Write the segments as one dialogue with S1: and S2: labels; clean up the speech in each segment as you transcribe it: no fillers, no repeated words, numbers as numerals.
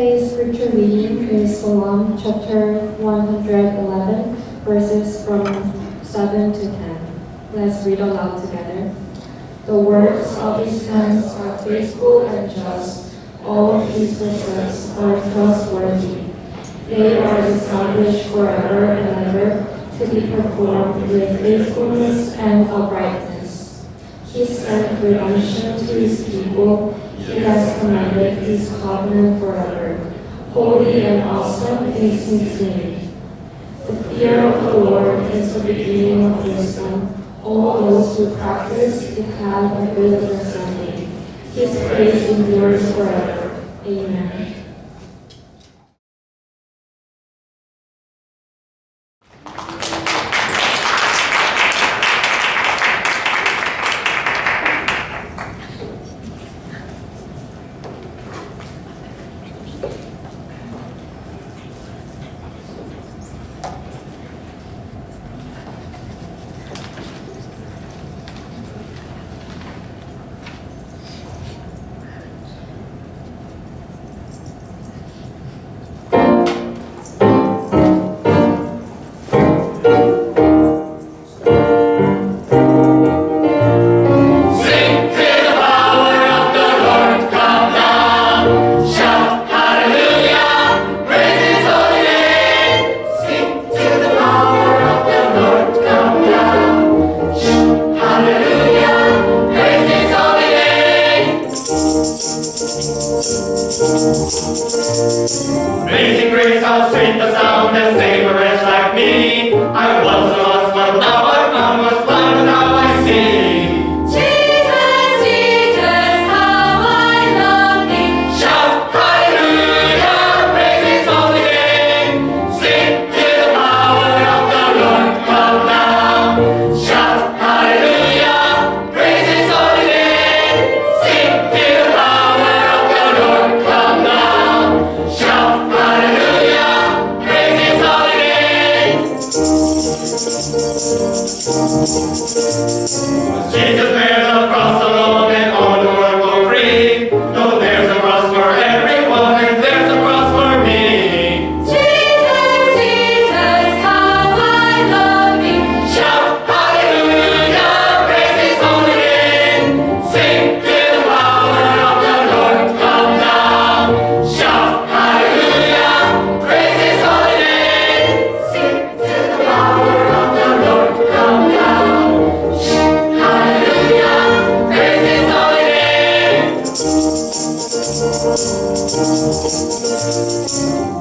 S1: Today's scripture reading is Psalm chapter 111, verses from 7 to 10. Let's read aloud together. The works of his hands are faithful and just. All his precepts are trustworthy. They are established forever and ever, to be performed with faithfulness and uprightness. He sent redemption to his people. He has commanded his covenant forever. Holy and awesome is his name. The fear of the Lord is the beginning of wisdom. All those who practice it have a good understanding. His praise endures forever. Amen.
S2: Amazing grace, how sweet the sound that saved a wretch like me. I was lost, but now I found, was blind, but now I see.
S3: Jesus, Jesus, how I love thee.
S2: Shout hallelujah, praise his holy name. Sing till the power of the Lord come down. Shout hallelujah, praise his holy name. Sing till the power of the Lord come down. Shout hallelujah, praise his holy name. Jesus bear the cross alone and all the world go free. No, there's a cross for everyone and there's a cross for me.
S3: Jesus, Jesus, how I love thee.
S2: Shout hallelujah, praise his holy name. Sing till the power of the Lord come down. Shout hallelujah, praise his holy name. Sing till the power of the Lord come down. Shout hallelujah, praise his holy name.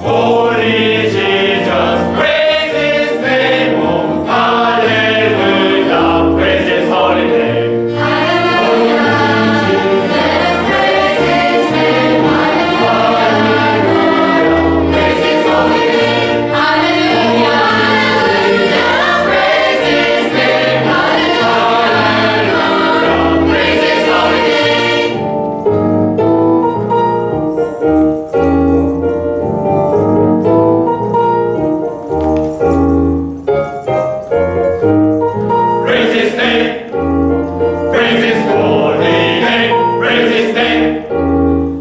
S2: Holy Jesus, praise his name. Oh, hallelujah, praise his holy name.
S3: Hallelujah, let us praise his name. Hallelujah, praise his holy name. Hallelujah, let us praise his name. Hallelujah, praise his holy name.
S2: Praise his name. Praise his holy name. Praise his name.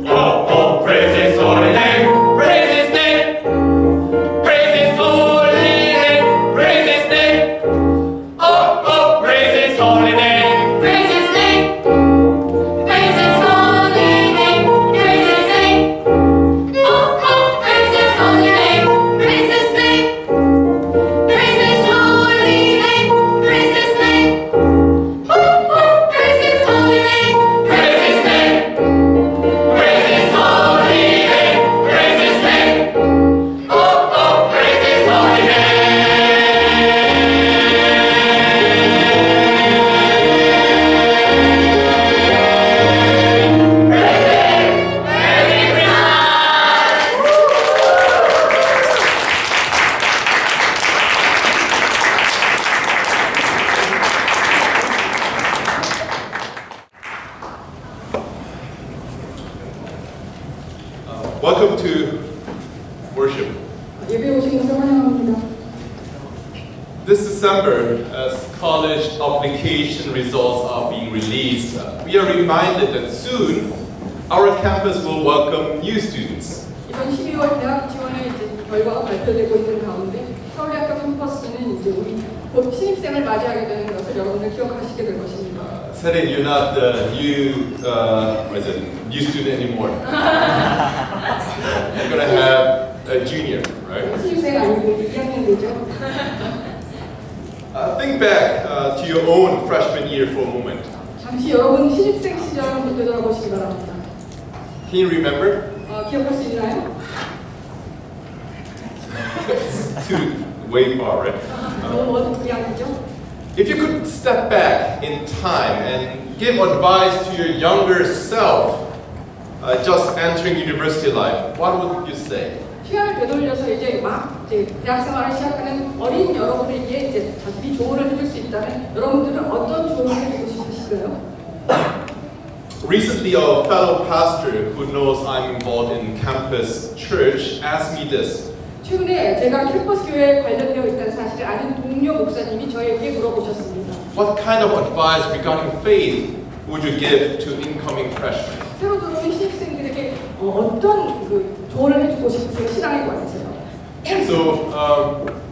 S2: Oh, oh, praise his holy name. Praise his name. Praise his holy name. Praise his name. Oh, oh, praise his holy name.
S3: Praise his name. Praise his holy name. Praise his name. Oh, oh, praise his holy name. Praise his name. Praise his holy name. Praise his name. Oh, oh, praise his holy name.
S2: Praise his name. Praise his holy name. Praise his name. Oh, oh, praise his holy name. Praise him. Merry Christmas.
S4: Welcome to worship.
S1: 예배 오신 것을 환영합니다.
S4: This December, as college application results are being released, we are reminded that soon our campus will welcome new students.
S1: 이
S5: 이번 12월 대학 지원의 이제 결과가 발표되고 있는 가운데 서울대학교 캠퍼스는 이제 우리 곧 신입생을 맞이하게 되는 것을 여러분들 기억하시게 될 것입니다.
S4: Serin, you're not the new student anymore. You're gonna have a junior, right?
S5: 신입생 아니고 2학년이죠.
S4: Think back to your own freshman year for a moment.
S5: 잠시 여러분 신입생 시절 한번 되돌아보시기 바랍니다.
S4: Can you remember?
S5: 기억할 수 있나요?
S4: Too way far, right?
S5: 너무 먼 이야기죠.
S4: If you could step back in time and give advice to your younger self, just entering university life, what would you say?
S5: 시간을 되돌려서 이제 대학 생활을 시작하는 어린 여러분에게 이제 자신이 조언을 해줄 수 있다면 여러분들은 어떤 조언을 해주고 싶으실까요?
S4: Recently, a fellow pastor who knows I'm involved in campus church asked me this.
S5: 최근에 제가 캠퍼스 교회에 관련되어 있다는 사실을 아는 동료 목사님이 저에게 물어보셨습니다.
S4: What kind of advice regarding faith would you give to incoming freshmen?
S5: 새로 들어오는 신입생들에게 어떤 그 조언을 해주고 싶으세요? 신앙에 관해서요.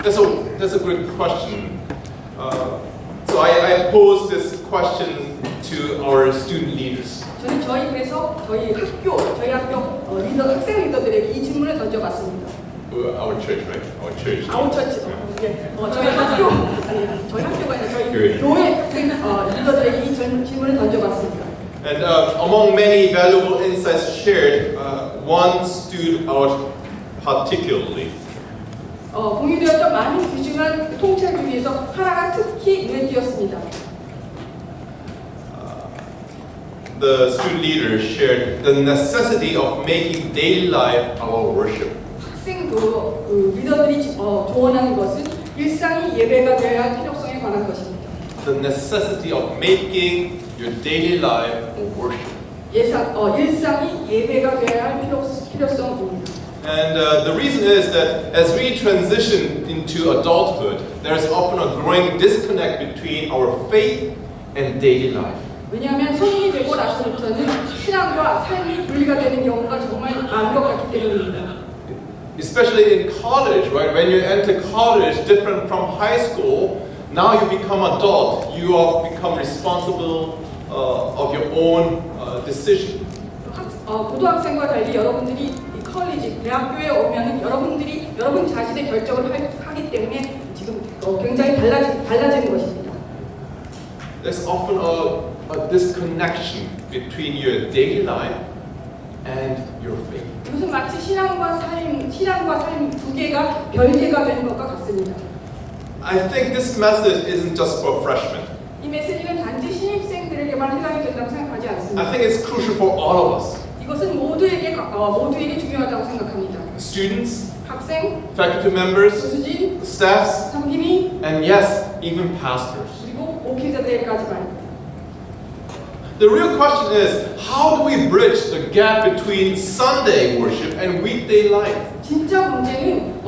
S4: So that's a great question. So I posed this question to our student leaders.
S5: 저는 그래서 저희 학교 리더 학생 리더들에게 이 질문을 던져봤습니다.
S4: Our church, right? Our church.
S5: 아우처치. 저희 학교 저희 학교가 아니라 저희 교회 학생 리더들에게 이 질문을 던져봤습니다.
S4: And among many valuable insights shared, one stood out particularly.
S5: 공유되었던 많은 귀중한 통찰 중에서 하나가 특히 눈에 띄었습니다.
S4: The student leaders shared the necessity of making daily life our worship.
S5: 학생도 리더들이 조언하는 것은 일상이 예배가 되어야 할 필요성에 관한 것입니다.
S4: The necessity of making your daily life a worship.
S5: 일상이 예배가 되어야 할 필요성입니다.
S4: And the reason is that as we transition into adulthood, there's often a growing disconnect between our faith and daily life.
S5: 왜냐하면 성인이 되고 나서부터는 신앙과 삶이 분리가 되는 경우가 정말 많은 것 같기 때문입니다.
S4: Especially in college, right? When you enter college, different from high school, now you become adult. You all become responsible of your own decision.
S5: 고등학생과 달리 여러분들이 컬리지, 대학교에 오면은 여러분 자신의 결정을 하기 때문에 지금 굉장히 달라지는 것입니다.
S4: There's often a disconnection between your daily life and your faith.
S5: 이것은 마치 신앙과 삶 두 개가 별개가 되는 것과 같습니다.
S4: I think this message isn't just for freshmen.
S5: 이 메시지는 단지 신입생들에게만 해당이 된다고 생각하지 않습니다.
S4: I think it's crucial for all of us.
S5: 이것은 모두에게 중요하다고 생각합니다.
S4: Students,
S5: 학생,
S4: faculty members,
S5: 교수진,
S4: staffs,
S5: 성김이,
S4: and yes, even pastors.
S5: 그리고 목회자들까지 말입니다.
S4: The real question is, how do we bridge the gap between Sunday worship and weekday life?
S5: 진짜 문제는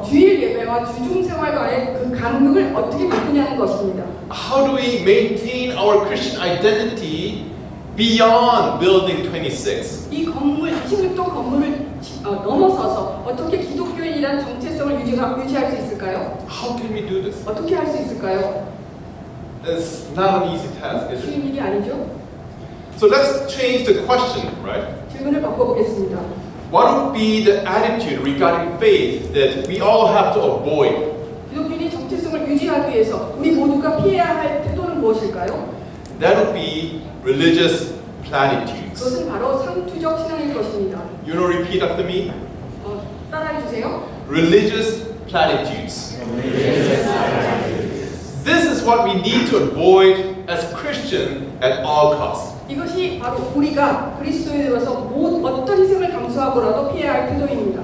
S5: 주일 예배와 주중 생활과의 그 간극을 어떻게 메꾸냐는 것입니다.
S4: How do we maintain our Christian identity beyond Building 26?
S5: 이 건물, 26동 건물을 넘어서서 어떻게 기독교인이라는 정체성을 유지할 수 있을까요?
S4: How can we do this?
S5: 어떻게 할 수 있을까요?
S4: It's not an easy task, is it?
S5: 쉬운 일이 아니죠.
S4: So let's change the question, right?
S5: 질문을 바꿔보겠습니다.
S4: What would be the attitude regarding faith that we all have to avoid?
S5: 기독교인이 정체성을 유지하기 위해서 우리 모두가 피해야 할 태도는 무엇일까요?
S4: That would be religious platitudes.
S5: 그것은 바로 상투적 신앙일 것입니다.
S4: You know, repeat after me.
S5: 따라해 주세요.
S4: Religious platitudes. This is what we need to avoid as Christians at all costs.
S5: 이것이 바로 우리가 그리스도인으로서 어떤 희생을 감수하고라도 피해야 할 태도입니다.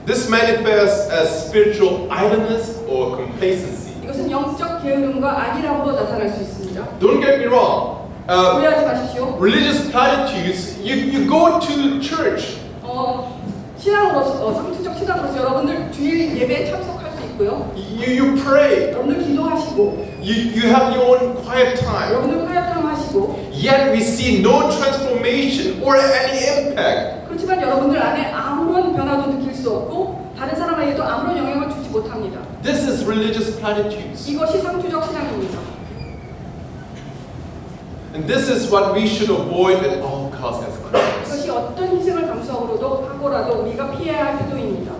S4: This manifests as spiritual idleness or complacency.
S5: 이것은 영적 게으름과 안일함으로 나타날 수 있습니다.
S4: Don't get me wrong.
S5: 오해하지 마십시오.
S4: Religious platitudes, you go to church.
S5: 상투적 신앙으로서 여러분들 주일 예배에 참석할 수 있고요.
S4: You pray.
S5: 여러분들 기도하시고,
S4: You have your own quiet time.
S5: 여러분들 화요탐 하시고.
S4: Yet we see no transformation or any impact.
S5: 그렇지만 여러분들 안에 아무런 변화도 수 없고 다른 사람에게도 아무런 영향을 주지 못합니다.
S4: This is religious platitudes.
S5: 이것이 상투적 신앙입니다.
S4: And this is what we should avoid at all costs as Christians.
S5: 이것이 어떤 희생을 감수하고도 하고라도 우리가 피해야 할 태도입니다.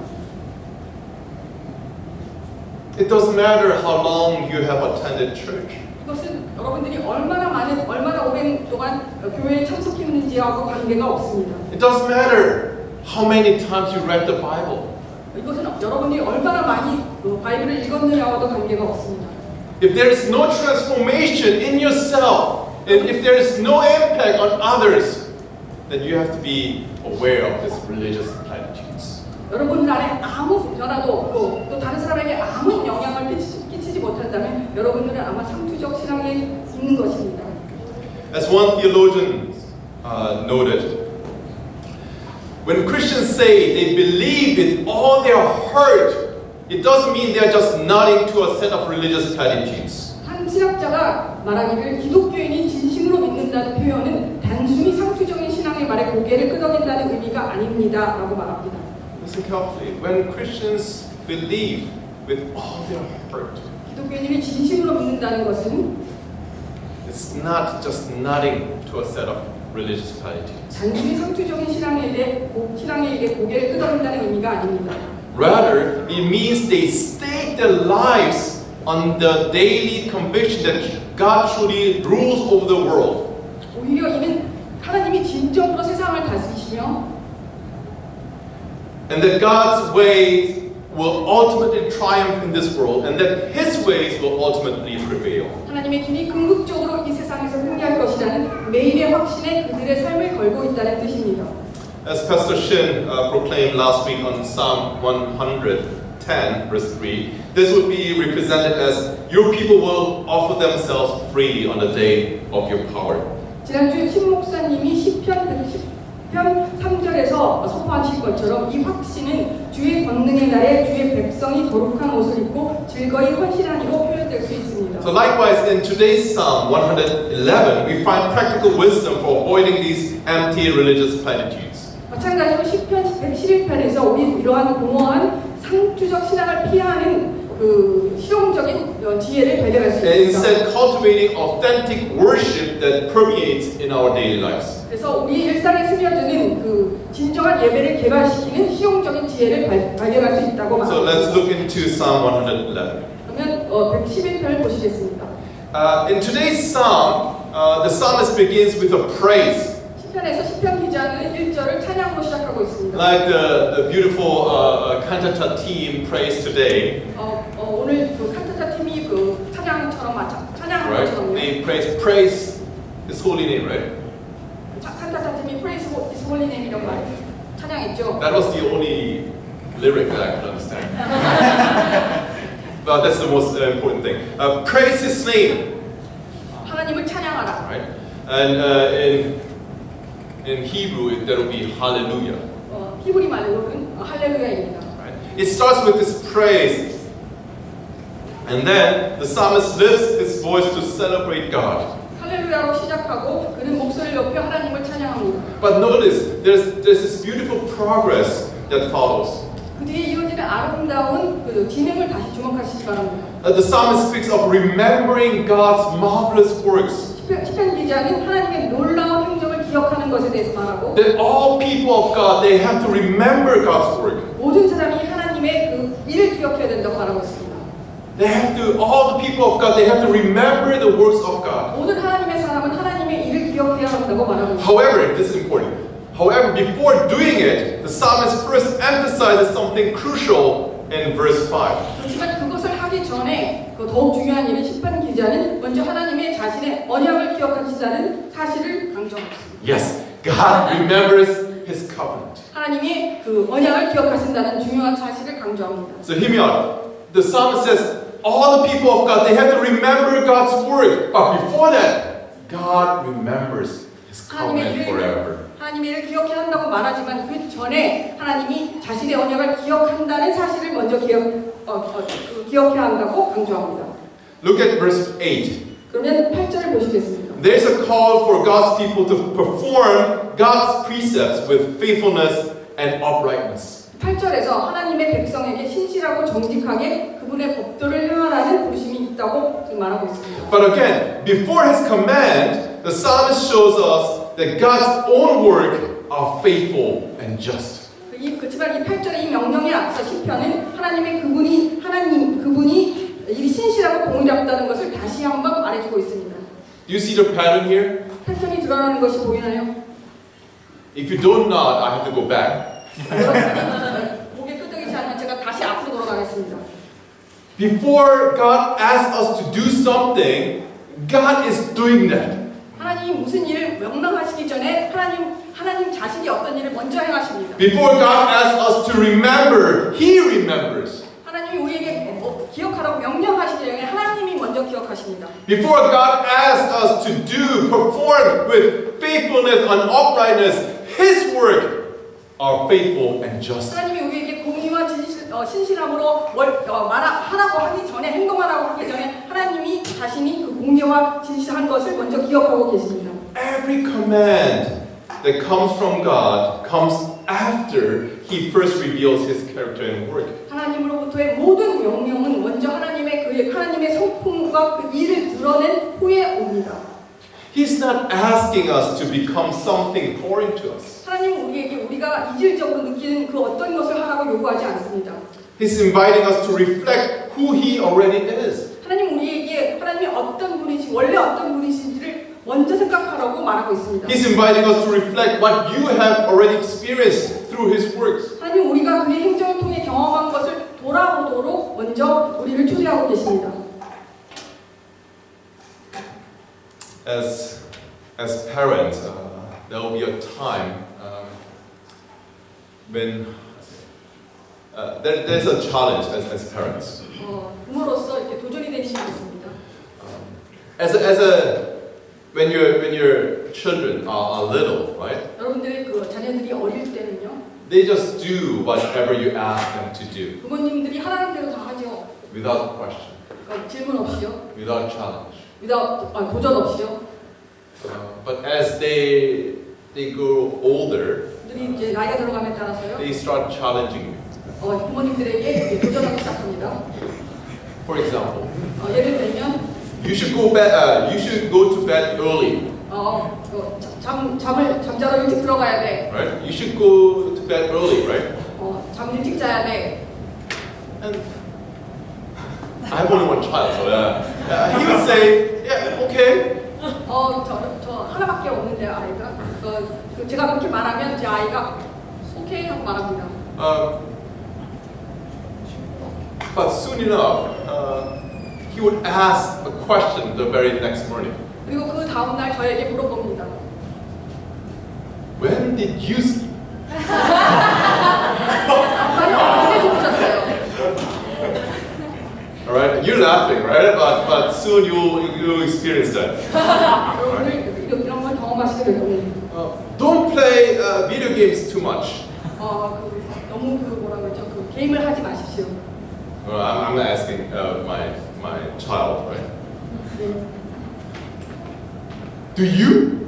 S4: It doesn't matter how long you have attended church.
S5: 이것은 여러분들이 얼마나 오랜 동안 교회에 참석했는지하고 관계가 없습니다.
S4: It doesn't matter how many times you read the Bible.
S5: 이것은 여러분들이 얼마나 많이 바이블을 읽었느냐와도 관계가 없습니다.
S4: If there is no transformation in yourself, and if there is no impact on others, then you have to be aware of this religious platitudes.
S5: 여러분 안에 아무 변화도 없고 또 다른 사람에게 아무 영향을 끼치지 못한다면 여러분들은 아마 상투적 신앙에 있는 것입니다.
S4: As one theologian noted, when Christians say they believe with all their heart, it doesn't mean they're just nodding to a set of religious platitudes.
S5: 한 신학자가 말하기를 기독교인이 진심으로 믿는다는 표현은 단순히 상투적인 신앙의 말에 고개를 끄덕인다는 의미가 아닙니다 라고 말합니다.
S4: Listen carefully. When Christians believe with all their heart,
S5: 기독교인이 진심으로 믿는다는 것은
S4: it's not just nodding to a set of religious platitudes.
S5: 단순히 상투적인 신앙에 일에 고개를 끄덕인다는 의미가 아닙니다.
S4: Rather, it means they stake their lives on the daily conviction that God truly rules over the world.
S5: 오히려 이는 하나님이 진정으로 세상을 다스리시며
S4: And that God's ways will ultimately triumph in this world, and that His ways will ultimately prevail.
S5: 하나님의 길이 궁극적으로 이 세상에서 승리할 것이라는 매일의 확신에 그들의 삶을 걸고 있다는 뜻입니다.
S4: As Pastor Shin proclaimed last week on Psalm 110, verse 3, this would be represented as your people will offer themselves freely on the day of your power.
S5: 지난주에 신 목사님이 시편 3절에서 선포하신 것처럼 이 확신은 주의 권능의 날에 주의 백성이 거룩한 옷을 입고 즐거이 헌신하니로 표현될 수 있습니다.
S4: So likewise, in today's Psalm 111, we find practical wisdom for avoiding these empty religious platitudes.
S5: 마찬가지로 시편 111편에서 우리 이러한 공허한 상투적 신앙을 피하는 그 실용적인 지혜를 발견할 수
S4: And
S5: 있습니다.
S4: instead cultivating authentic worship that permeates in our daily lives.
S5: 그래서 우리 일상에 스며드는 그 진정한 예배를 개발시키는 실용적인 지혜를 발견할 수 있다고
S4: So
S5: 말합니다.
S4: let's look into Psalm 111.
S5: 그러면 111편을 보시겠습니다.
S4: In today's Psalm, the psalmist begins with a praise.
S5: 시편에서 시편 기자는 1절을 찬양으로 시작하고 있습니다.
S4: Like the beautiful cantata team praised today,
S5: 오늘 그 칸타타 팀이 그 찬양처럼 찬양한
S4: right?
S5: 것처럼요.
S4: They praise His holy name, right?
S5: 칸타타 팀이 Praise His Holy Name이라고 찬양했죠.
S4: That was the only lyric that I could understand. But that's the most important thing. Praise His name,
S5: 하나님을 찬양하라.
S4: right? And in Hebrew, that will be Hallelujah.
S5: 히브리 말로는 할렐루야입니다.
S4: Right? It starts with this praise, and then the psalmist lifts his voice to celebrate God.
S5: 할렐루야로 시작하고 그는 목소리를 높여 하나님을 찬양합니다.
S4: But notice, there's this beautiful progress that follows.
S5: 그 뒤에 이어지는 아름다운 그 진행을 다시 주목하시기 바랍니다.
S4: The psalmist speaks of remembering God's marvelous works.
S5: 시편 기자는 하나님의 놀라운 행적을 기억하는 것에 대해서 말하고
S4: That all people of God, they have to remember God's work.
S5: 모든 사람이 하나님의 그 일을 기억해야 된다고 말하고 있습니다.
S4: They have to, all the people of God, they have to remember the works of God.
S5: 모든 하나님의 사람은 하나님의 일을 기억해야 한다고 말하고 있습니다.
S4: However, this is important. However, before doing it, the psalmist first emphasizes something crucial in verse 5.
S5: 그렇지만 그것을 하기 전에 그 더욱 중요한 일은 시편 기자는 먼저 하나님의 자신의 언약을 기억하시다는 사실을 강조합니다.
S4: Yes, God remembers His covenant.
S5: 하나님이 그 언약을 기억하신다는 중요한 사실을 강조합니다.
S4: So hear me out. The psalmist says, all the people of God, they have to remember God's word. But before that, God remembers His covenant forever.
S5: 하나님의 일을 기억해야 한다고 말하지만 그 전에 하나님이 자신의 언약을 기억한다는 사실을 먼저 기억해야 한다고 강조합니다.
S4: Look at verse 8.
S5: 그러면 8절을 보시겠습니다.
S4: There's a call for God's people to perform God's precepts with faithfulness and uprightness.
S5: 8절에서 하나님의 백성에게 신실하고 정직하게 그분의 법도를 행하라는 부르심이 있다고 지금 말하고 있습니다.
S4: But again, before his command, the psalmist shows us that God's own work are faithful and just.
S5: 그렇지만 이 8절의 이 명령에 앞서 시편은 그분이 이 신실하고 공의롭다는 것을 다시 한번 말해주고 있습니다.
S4: Do you see the pattern here?
S5: 패턴이 드러나는 것이 보이나요?
S4: If you don't nod, I have to go back.
S5: 고개 끄덕이지 않으면 제가 다시 앞으로 돌아가겠습니다.
S4: Before God asks us to do something, God is doing that.
S5: 하나님이 무슨 일을 명령하시기 전에 하나님 자신이 어떤 일을 먼저 행하십니다.
S4: Before God asks us to remember, He remembers.
S5: 하나님이 우리에게 기억하라고 명령하시기 전에 하나님이 먼저 기억하십니다.
S4: Before God asks us to do, perform with faithfulness and uprightness, His work are faithful and just.
S5: 하나님이 우리에게 공의와 신실함으로 하라고 하기 전에 행동하라고 하기 전에 하나님이 자신이 그 공의와 진실한 것을 먼저 기억하고 계십니다.
S4: Every command that comes from God comes after He first reveals His character and work.
S5: 하나님으로부터의 모든 명령은 먼저 하나님의 성품과 그 일을 드러낸 후에 옵니다.
S4: He's not asking us to become something foreign to us.
S5: 하나님은 우리가 이질적으로 느끼는 그 어떤 것을 하라고 요구하지 않습니다.
S4: He's inviting us to reflect who He already is.
S5: 하나님 우리에게 하나님이 원래 어떤 분이신지를 먼저 생각하라고 말하고 있습니다.
S4: He's inviting us to reflect what you have already experienced through His works.
S5: 하나님 우리가 그의 행정을 통해 경험한 것을 돌아보도록 먼저 우리를 초대하고 계십니다.
S4: As parents, there will be a time when there's a challenge as parents.
S5: 부모로서 이렇게 도전이 되는 일이 있습니다.
S4: When your children are little, right?
S5: 여러분들의 그 자녀들이 어릴 때는요.
S4: They just do whatever you ask them to do,
S5: 부모님들이 하라는 대로 다 하죠.
S4: without question,
S5: 질문 없이요.
S4: without challenge.
S5: 도전 없이요.
S4: But as they grow older,
S5: 그들이 이제 나이가 들어감에 따라서요.
S4: they start challenging me.
S5: 부모님들에게 이제 도전하기 시작합니다.
S4: For example,
S5: 예를 들면
S4: you should go to bed early,
S5: 잠자러 일찍 들어가야 돼.
S4: right? You should go to bed early, right?
S5: 잠 일찍 자야 돼.
S4: And I have only one child, so he would say, yeah, okay.
S5: 저 하나밖에 없는데 아이가. 제가 그렇게 말하면 제 아이가 오케이 하고 말합니다.
S4: But soon enough, he would ask a question the very next morning.
S5: 그리고 그 다음 날 저에게 물어봅니다.
S4: When did you sleep?
S5: 아빠는 언제 주무셨어요?
S4: All right, you're laughing, right? But soon you'll experience that.
S5: 여러분들 이런 걸 경험하시게 될 겁니다.
S4: Don't play video games too much.
S5: 너무 뭐라 그러죠? 게임을 하지 마십시오.
S4: I'm not asking my child, right?
S5: 네.
S4: Do you?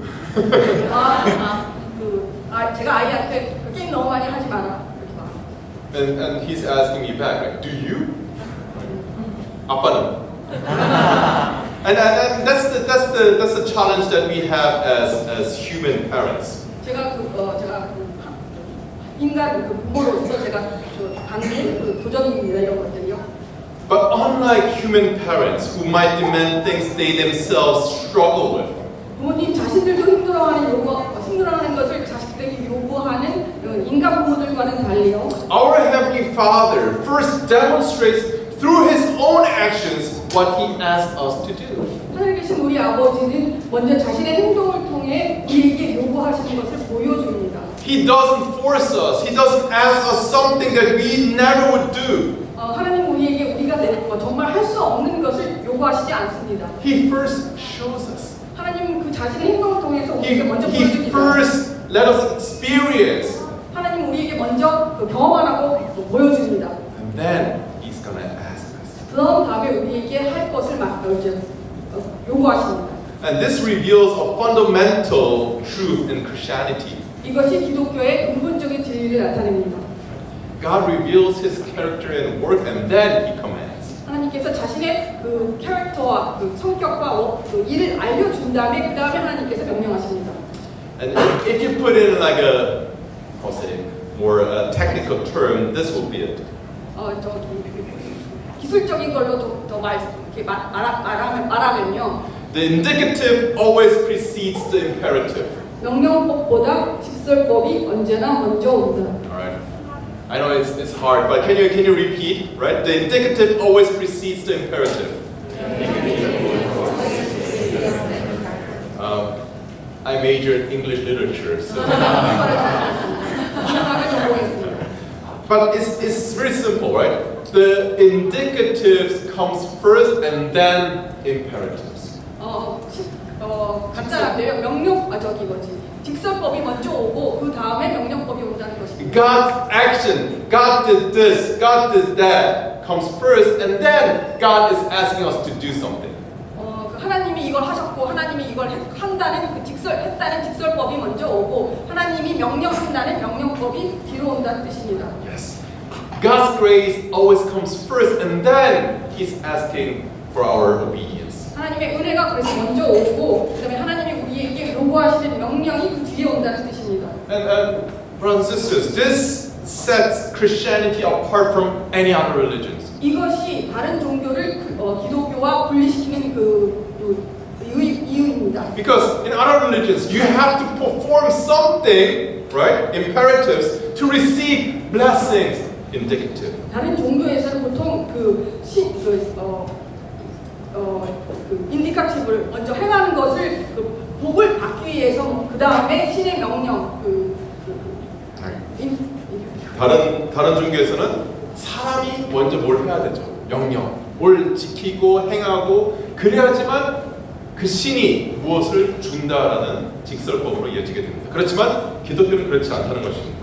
S5: 제가 아이한테 게임 너무 많이 하지 마라 이렇게 말합니다.
S4: And he's asking me back, like, do you? 아빠는? And that's the challenge that we have as human parents.
S5: 제가 인간 부모로서 제가 받는 도전입니다 이런 것들이요.
S4: But unlike human parents who might demand things they themselves struggle with,
S5: 부모님 자신들도 힘들어하는 것을 자식들에게 요구하는 인간 부모들과는 달리요.
S4: our Heavenly Father first demonstrates through His own actions what He asks us to do.
S5: 하늘에 계신 우리 아버지는 먼저 자신의 행동을 통해 우리에게 요구하시는 것을 보여줍니다.
S4: He doesn't force us. He doesn't ask us something that we never would do.
S5: 하나님 우리에게 우리가 정말 할 수 없는 것을 요구하시지 않습니다.
S4: He first shows us.
S5: 하나님은 그 자신의 행동을 통해서 우리에게 먼저
S4: He
S5: 보여줍니다.
S4: first let us experience,
S5: 하나님 우리에게 먼저 경험하라고 보여줍니다.
S4: and then He's gonna ask us.
S5: 그런 다음에 우리에게 할 것을 요구하십니다.
S4: And this reveals a fundamental truth in Christianity.
S5: 이것이 기독교의 근본적인 진리를 나타냅니다.
S4: God reveals His character and work, and then He commands.
S5: 하나님께서 자신의 그 캐릭터와 그 성격과 그 일을 알려준 다음에 그 다음에 하나님께서 명령하십니다.
S4: And if you put in like a, I'll say, more technical term, this will be it.
S5: 기술적인 걸로 더 말하면요.
S4: The indicative always precedes the imperative.
S5: 명령법보다 직설법이 언제나 먼저 온다.
S4: All right. I know it's hard, but can you repeat? Right. The indicative always precedes the imperative. I majored in English literature, so. But it's very simple, right? The indicatives comes first and then imperatives.
S5: 간단한데요. 직설법이 먼저 오고 그 다음에 명령법이 온다는 것입니다.
S4: God's action, God did this, God did that, comes first, and then God is asking us to do something.
S5: 하나님이 이걸 하셨고 하나님이 이걸 한다는 그 했다는 직설법이 먼저 오고 하나님이 명령한다는 명령법이 뒤로 온다는 뜻입니다.
S4: Yes. God's grace always comes first, and then He's asking for our obedience.
S5: 하나님의 은혜가 그래서 먼저 오고 그다음에 하나님이 우리에게 요구하시는 명령이 그 뒤에 온다는 뜻입니다.
S4: And brothers and sisters, this sets Christianity apart from any other religions.
S5: 이것이 다른 종교를 기독교와 분리시키는 이유입니다.
S4: Because in other religions, you have to perform something, right? Imperatives to receive blessings. Indicative.
S5: 다른 종교에서는 보통 인디카티브를 먼저 행하는 것을 복을 받기 위해서 그 다음에 신의 명령
S4: 다른 종교에서는 사람이 먼저 뭘 해야 되죠? 명령, 뭘 지키고 행하고 그래야지만 그 신이 무엇을 준다라는 직설법으로 이어지게 됩니다. 그렇지만 기독교는 그렇지 않다는 것입니다.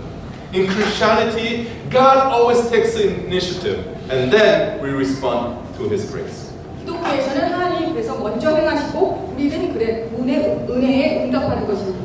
S4: In Christianity, God always takes the initiative, and then we respond to His grace.
S5: 기독교에서는 하나님이 그래서 먼저 행하시고 우리는 은혜에 응답하는 것입니다.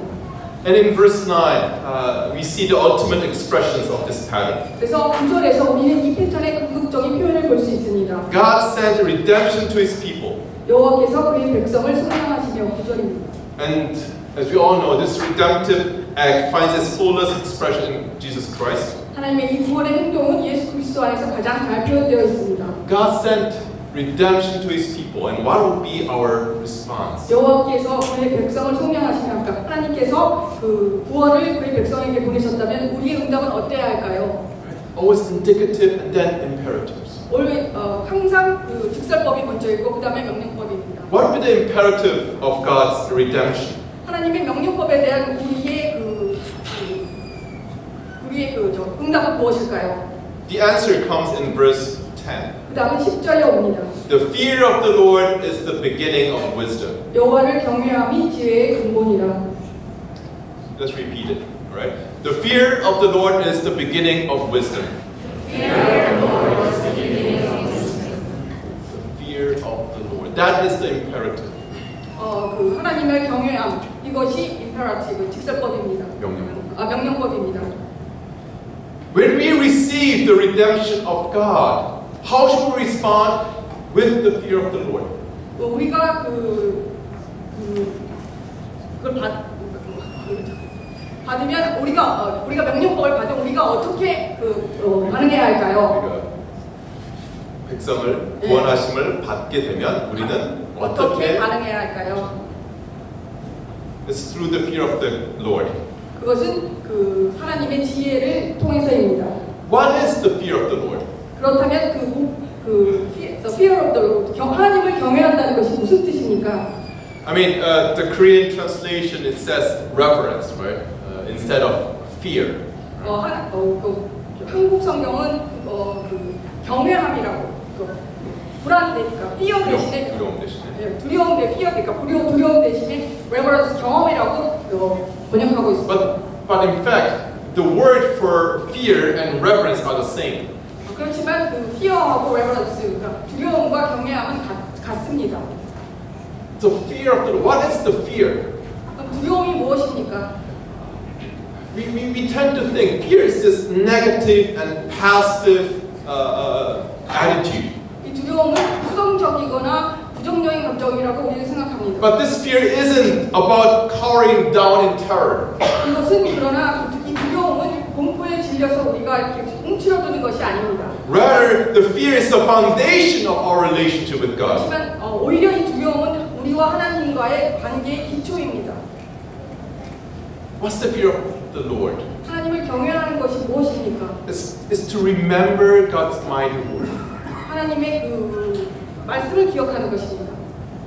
S4: And in verse 9, we see the ultimate expressions of this pattern.
S5: 그래서 9절에서 우리는 이 패턴의 궁극적인 표현을 볼 수 있습니다.
S4: God sent redemption to His people.
S5: 여호와께서 그의 백성을 성령하시며 9절입니다.
S4: And as we all know, this redemptive act finds its fullest expression in Jesus Christ.
S5: 하나님의 이 구원의 행동은 예수 그리스도 안에서 가장 잘 표현되어 있습니다.
S4: God sent redemption to His people, and what would be our response?
S5: 여호와께서 그의 백성을 성령하시며 하나님께서 그 구원을 그의 백성에게 보내셨다면 우리의 응답은 어때야 할까요?
S4: Always indicative and then imperatives.
S5: 항상 그 직설법이 먼저 있고 그 다음에 명령법입니다.
S4: What would be the imperative of God's redemption?
S5: 하나님의 명령법에 대한 우리의 응답은 무엇일까요?
S4: The answer comes in verse 10.
S5: 그 다음은 10절에 옵니다.
S4: The fear of the Lord is the beginning of wisdom.
S5: 여호와를 경외함이 지혜의 근본이라.
S4: Let's repeat it, all right? The fear of the Lord is the beginning of wisdom. The fear of the Lord. That is the imperative.
S5: 그 하나님을 경외함 이것이 임페라티브 직설법입니다. 명령법입니다.
S4: When we receive the redemption of God, how should we respond with the fear of the Lord?
S5: 우리가 그걸 받으면 우리가 명령법을 받으면 우리가 어떻게 반응해야 할까요?
S4: 백성을 구원하심을 받게 되면 우리는
S5: 어떻게 반응해야 할까요?
S4: It's through the fear of the Lord.
S5: 그것은 그 하나님의 지혜를 통해서입니다.
S4: What is the fear of the Lord?
S5: 그렇다면 the fear of the Lord, 하나님을 경외한다는 것이 무슨 뜻입니까?
S4: I mean, the Korean translation it says reverence, right? Instead of fear.
S5: 한국 성경은 경외함이라고 불안되니까 fear 대신에 두려움 대 fear니까 두려움 대신에 reverence 경험이라고 번역하고 있습니다.
S4: But in fact, the word for fear and reverence are the same.
S5: 그렇지만 그 fear하고 reverence, 그러니까 두려움과 경외함은 같습니다.
S4: The fear of the Lord. What is the fear?
S5: 그럼 두려움이 무엇입니까?
S4: we tend to think fear is this negative and passive attitude.
S5: 이 두려움은 수동적이거나 부정적인 감정이라고 우리는 생각합니다.
S4: But this fear isn't about cowering down in terror.
S5: 이것은 그러나 이 두려움은 공포에 질려서 우리가 이렇게 움츠러드는 것이 아닙니다.
S4: Rather, the fear is the foundation of our relationship with God.
S5: 하지만 오히려 이 두려움은 우리와 하나님과의 관계의 기초입니다.
S4: What's the fear of the Lord?
S5: 하나님을 경외하는 것이 무엇입니까?
S4: It's to remember God's mighty word
S5: 하나님의 그 말씀을 기억하는 것입니다.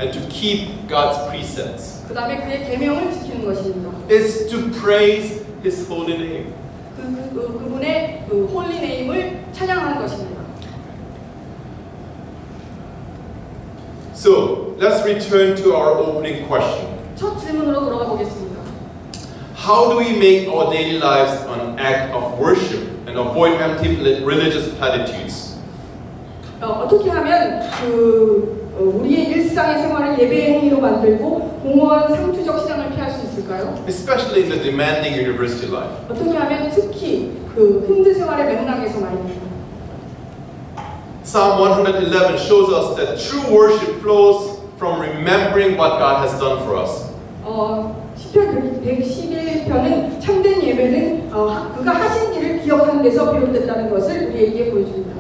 S4: and to keep God's precepts.
S5: 그 다음에 그의 계명을 지키는 것입니다.
S4: It's to praise His holy name.
S5: 그분의 그 홀리 네임을 찬양하는 것입니다.
S4: So let's return to our opening question.
S5: 첫 질문으로 돌아가 보겠습니다.
S4: How do we make our daily lives an act of worship and avoid empty religious platitudes?
S5: 어떻게 하면 우리의 일상의 생활을 예배의 행위로 만들고 공허한 상투적 신앙을 피할 수 있을까요?
S4: Especially in the demanding university life.
S5: 어떻게 하면 특히 그 힘든 생활의 맥락에서 말입니다.
S4: Psalm 111 shows us that true worship flows from remembering what God has done for us.
S5: 시편 111편은 참된 예배는 그가 하신 일을 기억하는 데서 비롯됐다는 것을 우리에게 보여줍니다.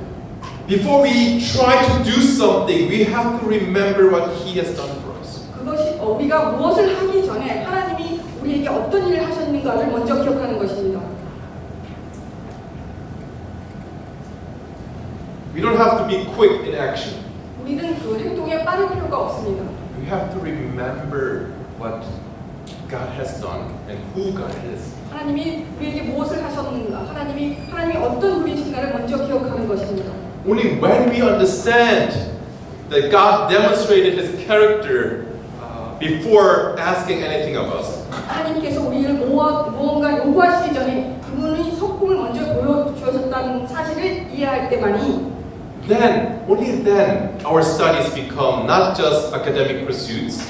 S4: Before we try to do something, we have to remember what He has done for us.
S5: 그것이 우리가 무엇을 하기 전에 하나님이 우리에게 어떤 일을 하셨는가를 먼저 기억하는 것입니다.
S4: We don't have to be quick in action.
S5: 우리는 그 행동에 빠를 필요가 없습니다.
S4: We have to remember what God has done and who God is.
S5: 하나님이 우리에게 무엇을 하셨는가, 하나님이 어떤 분이신가를 먼저 기억하는 것입니다.
S4: Only when we understand that God demonstrated His character before asking anything of us,
S5: 하나님께서 우리를 무언가 요구하시기 전에 그분의 성품을 먼저 보여주셨다는 사실을 이해할 때만이
S4: only then our studies become not just academic pursuits,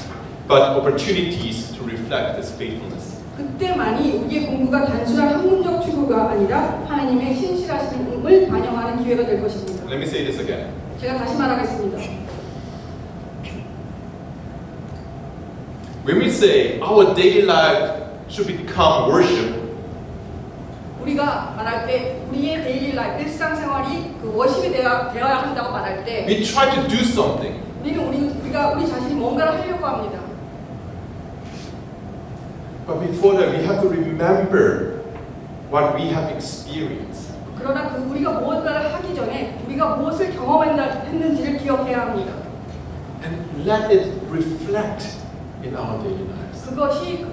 S4: but opportunities to reflect His faithfulness.
S5: 그때만이 우리의 공부가 단순한 학문적 추구가 아니라 하나님의 신실하심을 반영하는 기회가 될 것입니다.
S4: Let me say this again.
S5: 제가 다시 말하겠습니다.
S4: When we say our daily life should become worship,
S5: 우리가 말할 때 우리의 데일리 라이프, 일상생활이 그 워십이 되어야 한다고 말할 때
S4: we try to do something.
S5: 우리 자신이 뭔가를 하려고 합니다.
S4: But before that, we have to remember what we have experienced.
S5: 그러나 우리가 무언가를 하기 전에 우리가 무엇을 경험했는지를 기억해야 합니다.
S4: And let it reflect in our daily lives.
S5: 그것이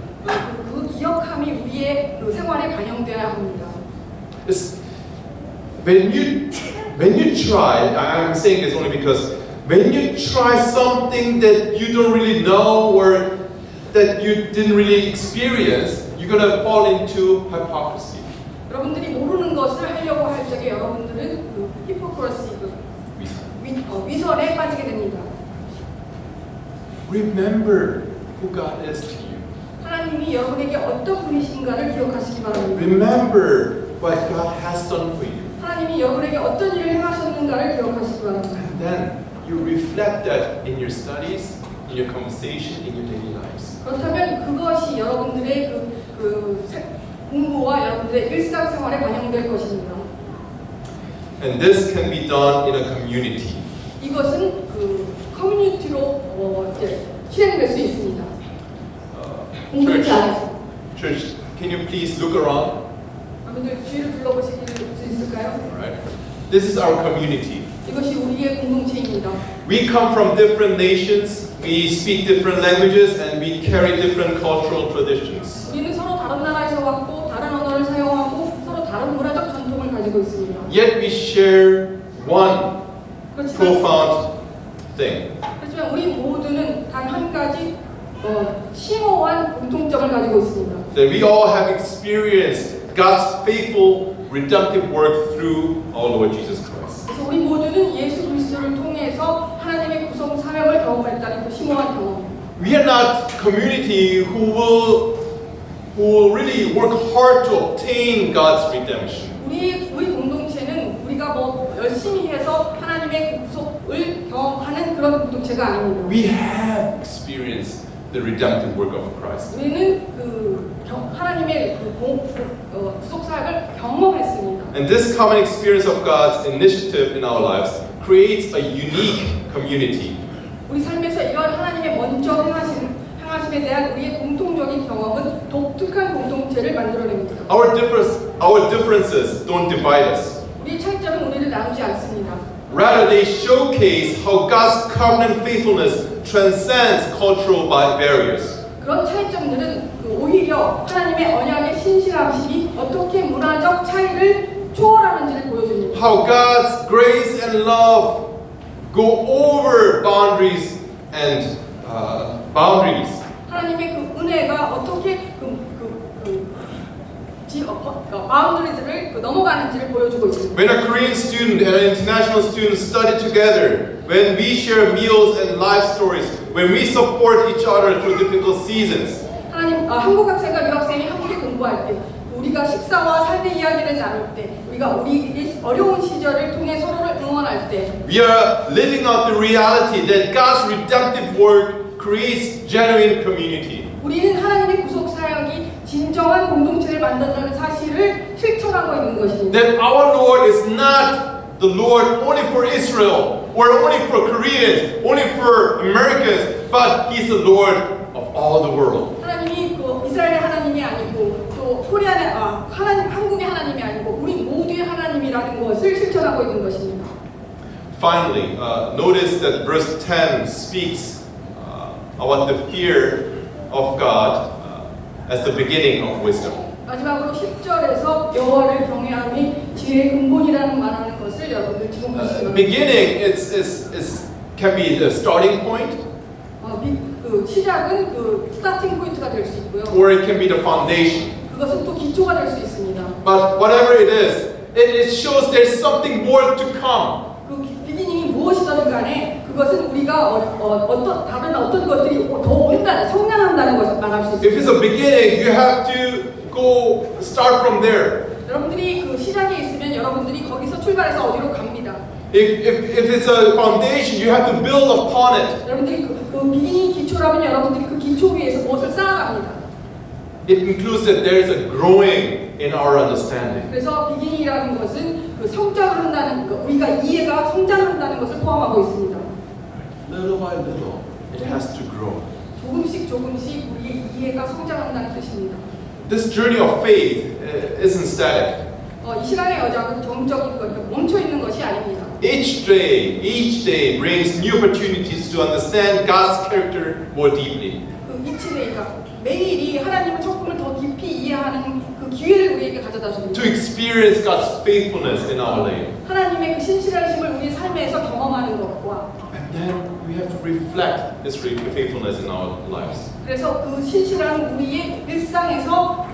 S5: 그 기억함이 우리의 그 생활에 반영되어야 합니다.
S4: When you try, I'm saying this only because when you try something that you don't really know or that you didn't really experience, you're gonna fall into hypocrisy.
S5: 여러분들이 모르는 것을 하려고 할 적에 여러분들은 그 히포크러시, 위선에 빠지게 됩니다.
S4: Remember who God is to you.
S5: 하나님이 여러분에게 어떤 분이신가를 기억하시기 바랍니다.
S4: Remember what God has done for you.
S5: 하나님이 여러분에게 어떤 일을 행하셨는가를 기억하시기 바랍니다.
S4: And then you reflect that in your studies, in your conversation, in your daily lives.
S5: 그렇다면 그것이 여러분들의 공부와 여러분들의 일상생활에 반영될 것입니다.
S4: And this can be done in a community.
S5: 이것은 그 커뮤니티로 이제 실행될 수 있습니다. 공동체 안에서.
S4: Church, can you please look around?
S5: 여러분들 주위를 둘러보실 수 있을까요?
S4: Alright. This is our community.
S5: 이것이 우리의 공동체입니다.
S4: We come from different nations, we speak different languages, and we carry different cultural traditions.
S5: 우리는 서로 다른 나라에서 왔고 다른 언어를 사용하고 서로 다른 문화적 전통을 가지고 있습니다.
S4: Yet we share one
S5: 그렇지만
S4: profound thing.
S5: 우리 모두는 단 한 가지 심오한 공통점을 가지고 있습니다.
S4: That we all have experienced God's faithful redemptive work through our Lord Jesus Christ.
S5: 그래서 우리 모두는 예수 그리스도를 통해서 하나님의 구속 사명을 경험했다는 그 심오한 경험.
S4: We are not community who will who will really work hard to obtain God's redemption.
S5: 우리 공동체는 우리가 뭐 열심히 해서 하나님의 구속을 경험하는 그런 공동체가 아닙니다.
S4: We have experienced the redemptive work of Christ.
S5: 우리는 하나님의 구속 사역을 경험했습니다.
S4: And this common experience of God's initiative in our lives creates a unique community.
S5: 우리 삶에서 이런 하나님의 먼저 행하심에 대한 우리의 공통적인 경험은 독특한 공동체를 만들어냅니다.
S4: Our differences don't divide us.
S5: 우리의 차이점은 우리를 나누지 않습니다.
S4: Rather, they showcase how God's covenant faithfulness transcends cultural barriers.
S5: 그런 차이점들은 오히려 하나님의 언약의 신실함이 어떻게 문화적 차이를 초월하는지를 보여줍니다.
S4: How God's grace and love go over boundaries and boundaries.
S5: 하나님의 그 은혜가 어떻게 바운더리즈를 넘어가는지를 보여주고 있습니다.
S4: When a Korean student and an international student study together, when we share meals and life stories, when we support each other through difficult seasons,
S5: 한국 학생과 유학생이 함께 공부할 때, 우리가 식사와 삶의 이야기를 나눌 때, 우리가 우리의 어려운 시절을 통해 서로를 응원할 때,
S4: we are living out the reality that God's redemptive work creates genuine community.
S5: 우리는 하나님의 구속 사역이 진정한 공동체를 만든다는 사실을 실천하고 있는 것입니다.
S4: That our Lord is not the Lord only for Israel, or only for Koreans, only for Americans, but He's the Lord of all the world.
S5: 하나님이 이스라엘의 하나님이 아니고 또 한국의 하나님이 아니고 우리 모두의 하나님이라는 것을 실천하고 있는 것입니다.
S4: Finally, notice that verse 10 speaks about the fear of God as the beginning of wisdom.
S5: 마지막으로 10절에서 여호와를 경외함이 지혜의 근본이라는 말하는 것을 여러분들 주목하시기
S4: Beginning can be the starting point,
S5: 시작은 스타팅 포인트가 될 수 있고요.
S4: or it can be the foundation.
S5: 그것은 또 기초가 될 수 있습니다.
S4: But whatever it is, it shows there's something more to come.
S5: 비기닝이 무엇이든 간에 그것은 우리가 다른 어떤 것들이 더 온다는 성장한다는 것을 말할 수
S4: If it's
S5: 있습니다.
S4: a beginning, you have to start from there.
S5: 여러분들이 그 시작에 있으면 여러분들이 거기서 출발해서 어디로 갑니다.
S4: If it's a foundation, you have to build upon it.
S5: 여러분들이 그 비기닝이 기초라면 여러분들이 그 기초 위에서 무엇을 쌓아갑니다.
S4: It includes that there is a growing in our understanding.
S5: 그래서 비기닝이라는 것은 그 성장한다는 것, 우리가 이해가 성장한다는 것을 포함하고 있습니다.
S4: Little by little, it has to grow.
S5: 조금씩 우리의 이해가 성장한다는 뜻입니다.
S4: This journey of faith isn't static.
S5: 이 신앙의 여정은 정적인 것, 멈춰 있는 것이 아닙니다.
S4: Each day brings new opportunities to understand God's character more deeply.
S5: 이치데이가 매일이 하나님의 성품을 더 깊이 이해하는 그 기회를 우리에게 가져다 줍니다.
S4: To experience God's faithfulness in our life.
S5: 하나님의 그 신실하심을 우리 삶에서 경험하는 것과
S4: And then we have to reflect His faithfulness in our lives.
S5: 그래서 그 신실한 우리의 일상에서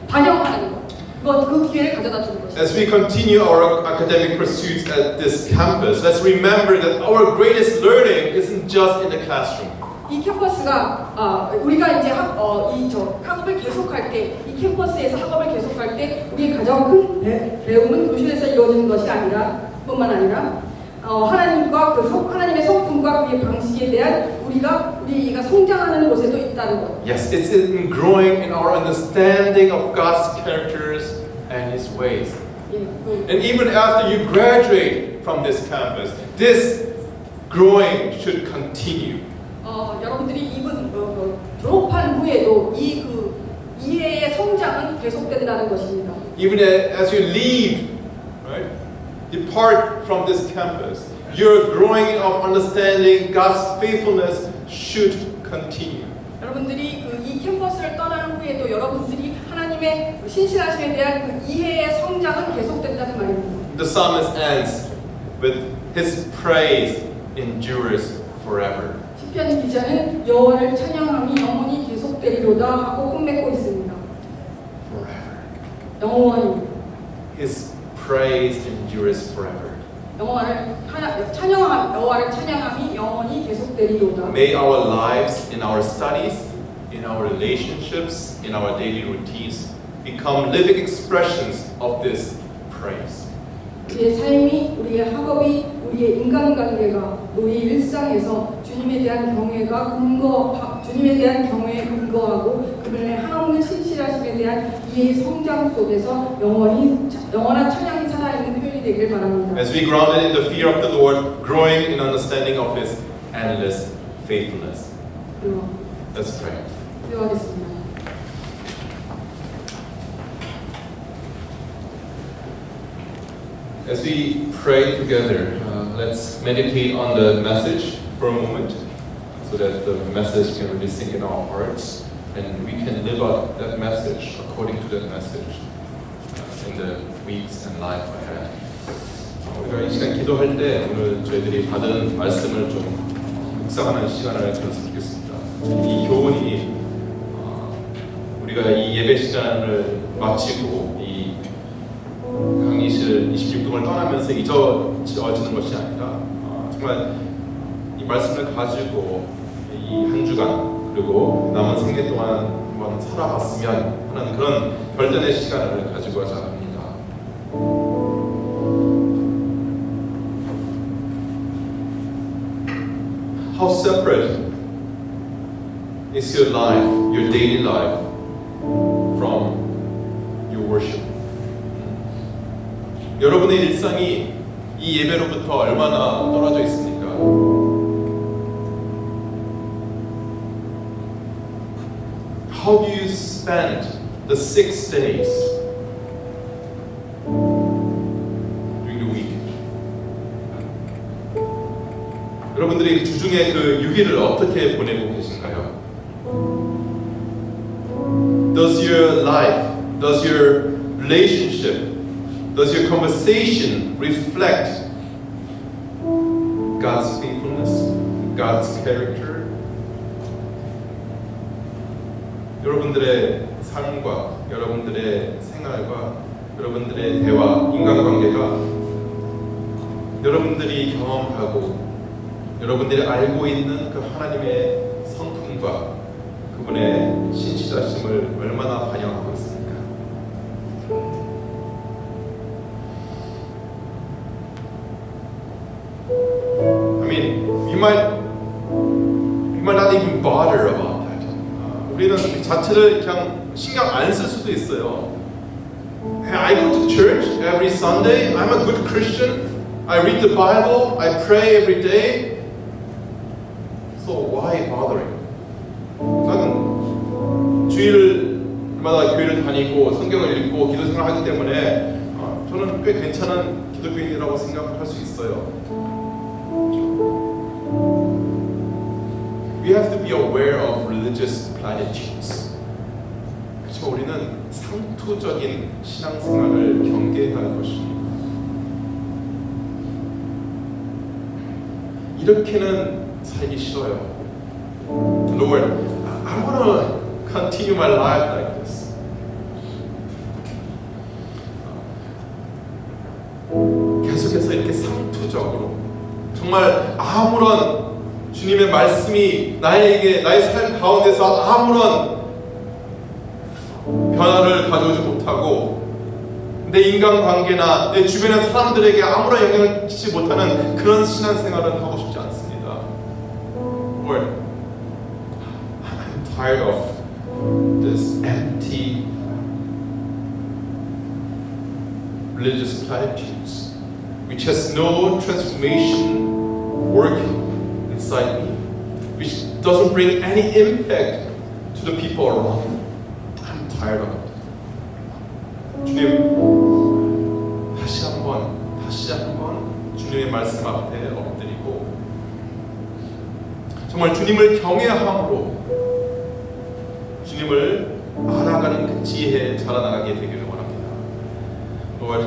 S5: 반영하는 것. 그 기회를 가져다 주는 것입니다.
S4: As we continue our academic pursuits at this campus, let's remember that our greatest learning isn't just in the classroom.
S5: 이 캠퍼스가 우리가 이제 학업을 계속할 때, 이 캠퍼스에서 학업을 계속할 때 우리의 가장 큰 배움은 교실에서 이루어지는 것이 뿐만 아니라 하나님의 성품과 그의 방식에 대한 우리가 성장하는 곳에도 있다는 것.
S4: Yes, it's in growing in our understanding of God's characters and His ways. And even after you graduate from this campus, this growing should continue.
S5: 여러분들이 졸업한 후에도 이해의 성장은 계속된다는 것입니다.
S4: Even as you leave, right, depart from this campus, your growing of understanding God's faithfulness should continue.
S5: 여러분들이 이 캠퍼스를 떠난 후에도 여러분들이 하나님의 신실하심에 대한 그 이해의 성장은 계속된다는 말입니다.
S4: The psalmist ends with His praise endures forever.
S5: 시편 기자는 여호와를 찬양함이 영원히 계속되리로다 하고 끝맺고 있습니다.
S4: Forever.
S5: 영원히.
S4: His praise endures forever.
S5: 여호와를 찬양함이 영원히 계속되리로다.
S4: May our lives in our studies, in our relationships, in our daily routines, become living expressions of this praise.
S5: 우리의 삶이, 우리의 학업이, 우리의 인간관계가, 우리의 일상에서 주님에 대한 경외에 근거하고 그분의 한없는 신실하심에 대한 이해의 성장 속에서 영원한 찬양이 살아있는 표현이 되길 바랍니다.
S4: As we grounded in the fear of the Lord, growing in understanding of His endless faithfulness.
S5: 그리고
S4: Let's pray.
S5: 기도하겠습니다.
S4: As we pray together, let's meditate on the message for a moment so that the message can really sink in our hearts and we can live out that message according to that message in the weeks and life ahead. 우리가 이 시간 기도할 때 오늘 저희들이 받은 말씀을 좀 묵상하는 시간을 가졌으면 좋겠습니다. 이 교훈이 우리가 이 예배 시간을 마치고 이 강의실 26동을 떠나면서 잊어지는 것이 아니라 정말 이 말씀을 가지고 이 한 주간 그리고 남은 생애 동안 한번 살아봤으면 하는 그런 별단의 시간을 가지고자 합니다. How separate is your life, your daily life, from your worship? 여러분의 일상이 이 예배로부터 얼마나 떨어져 있습니까? How do you spend the 6 days during the week? 여러분들이 주중에 그 6일을 어떻게 보내고 계신가요? Does your life, does your relationship, does your conversation reflect God's faithfulness, God's character? 여러분들의 삶과 여러분들의 생활과 여러분들의 대화, 인간관계가 여러분들이 경험하고 여러분들이 알고 있는 그 하나님의 성품과 그분의 신실하심을 얼마나 반영하고 있습니까? I mean, we might not even bother about that. 우리는 그 자체를 그냥 신경 안 쓸 수도 있어요. I go to church every Sunday. I'm a good Christian. I read the Bible. I pray every day. So why bothering? 나는 주일마다 교회를 다니고 성경을 읽고 기도 생활을 하기 때문에 저는 꽤 괜찮은 기독교인이라고 생각할 수 있어요. We have to be aware of religious platitudes. 그렇지만 우리는 상투적인 신앙생활을 경계해야 할 것입니다. 이렇게는 살기 싫어요. Lord, I don't want to continue my life like this. 계속해서 이렇게 상투적으로 정말 아무런 주님의 말씀이 나의 삶 가운데서 아무런 변화를 가져오지 못하고 내 인간관계나 내 주변의 사람들에게 아무런 영향을 끼치지 못하는 그런 신앙생활은 하고 싶지 않습니다. Lord, I'm tired of this empty religious platitudes which has no transformation working inside me, which doesn't bring any impact to the people around me. I'm tired of it. 주님, 다시 한번 주님의 말씀 앞에 엎드리고 정말 주님을 경외함으로 주님을 알아가는 그 지혜에 자라나가게 되기를 원합니다. Lord,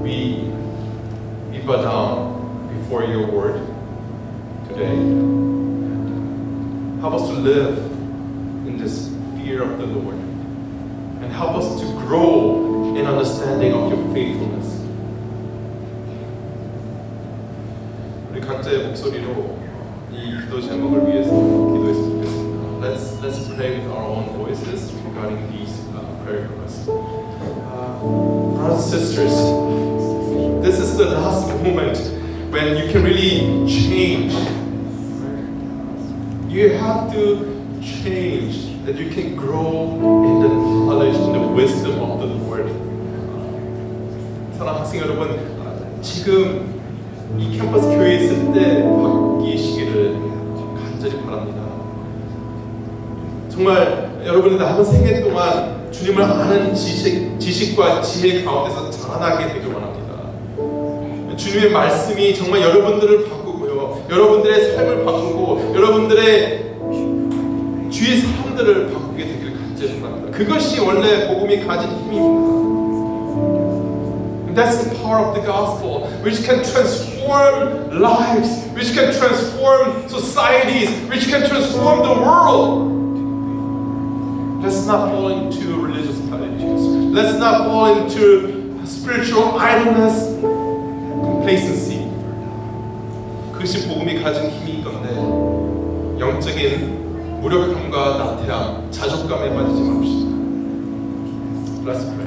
S4: we bow down before your word today. Help us to live in this fear of the Lord and help us to grow in understanding of your faithfulness. 우리 각자의 목소리로 이 기도 제목을 위해서 기도했으면 좋겠습니다. Let's pray with choices regarding these prayer requests. Brothers and sisters, this is the last moment when you can really change. You have to change, that you can grow in the knowledge and the wisdom of the Lord. 사랑하는 학생 여러분, 지금 이 캠퍼스 교회에 있을 때 바뀌시기를 간절히 바랍니다. 정말 여러분의 남은 생애 동안 주님을 아는 지식과 지혜 가운데서 자라나게 되길 원합니다. 주님의 말씀이 정말 여러분들을 바꾸고요, 여러분들의 삶을 바꾸고 여러분들의 주위 사람들을 바꾸게 되길 간절히 바랍니다. 그것이 원래 복음이 가진 힘입니다. That's the power of the gospel, which can transform lives, which can transform societies, which can transform the world. Let's not fall into religious platitudes. Let's not fall into spiritual idleness, complacency. 그것이 복음이 가진 힘인 건데, 영적인 무력함과 나태함, 자족감에 빠지지 맙시다. Let's pray.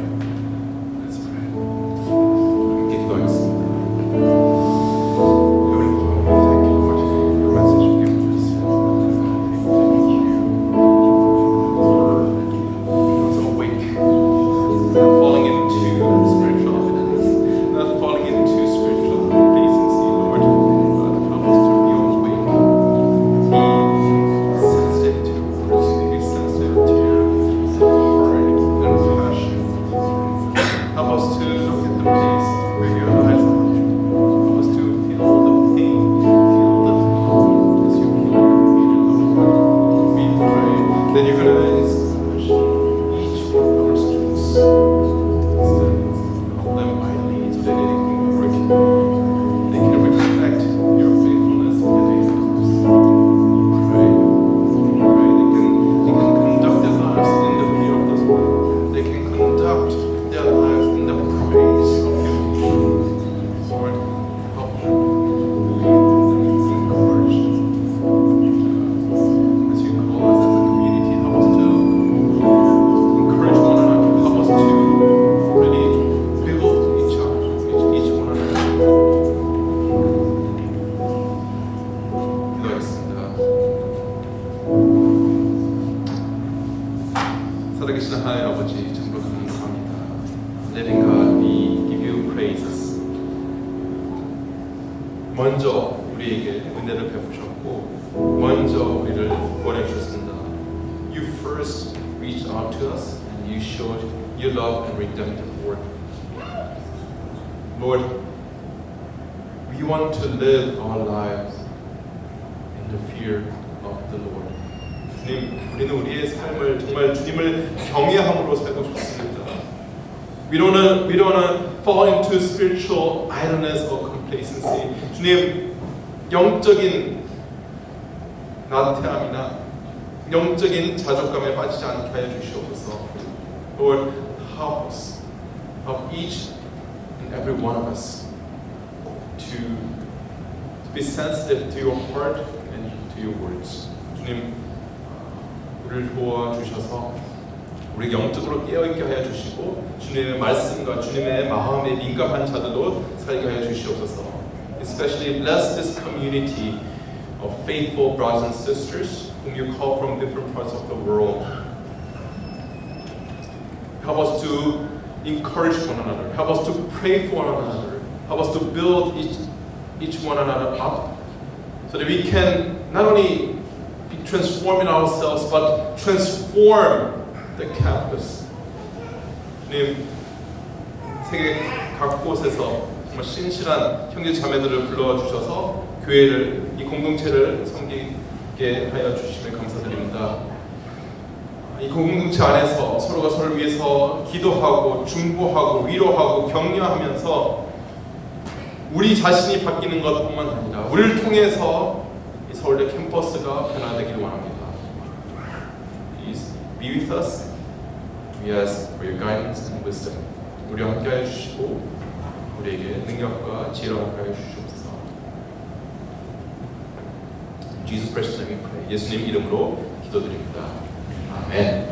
S4: 살아계신 하나님 아버지, 정말 감사합니다. Living God, we give you praises. 먼저 우리에게 은혜를 베푸셨고, 먼저 우리를 구원해 주셨습니다. You first reached out to us and you showed your love and redemptive work. Lord, we want to live our lives in the fear of the Lord. 주님, 우리는 우리의 삶을 정말 주님을 경외함으로 살고 싶습니다. We don't wanna fall into spiritual idleness or complacency. 주님, 영적인 나태함이나 영적인 자족감에 빠지지 않게 하여 주시옵소서. Lord, help us, help each and every one of us to be sensitive to your heart and to your words. 주님, 우리를 도와주셔서 우리 영적으로 깨어있게 하여 주시고 주님의 말씀과 주님의 마음에 민감한 자들로 살게 하여 주시옵소서. Especially bless this community of faithful brothers and sisters whom you call from different parts of the world. Help us to encourage one another. Help us to pray for one another. Help us to build each one another up so that we can not only be transforming ourselves but transform the campus. 주님, 세계 각 곳에서 정말 신실한 형제 자매들을 불러주셔서 교회를, 이 공동체를 섬기게 하여 주시면 감사드립니다. 이 공동체 안에서 서로가 서로를 위해서 기도하고 중보하고 위로하고 격려하면서 우리 자신이 바뀌는 것뿐만 아니라 우리를 통해서 이 서울대 캠퍼스가 변화되기를 원합니다. Please be with us. We ask for your guidance and wisdom. 우리와 함께하여 주시고 우리에게 능력과 지혜를 함께하여 주시옵소서. Jesus Christ's name we pray. 예수님 이름으로 기도드립니다. 아멘.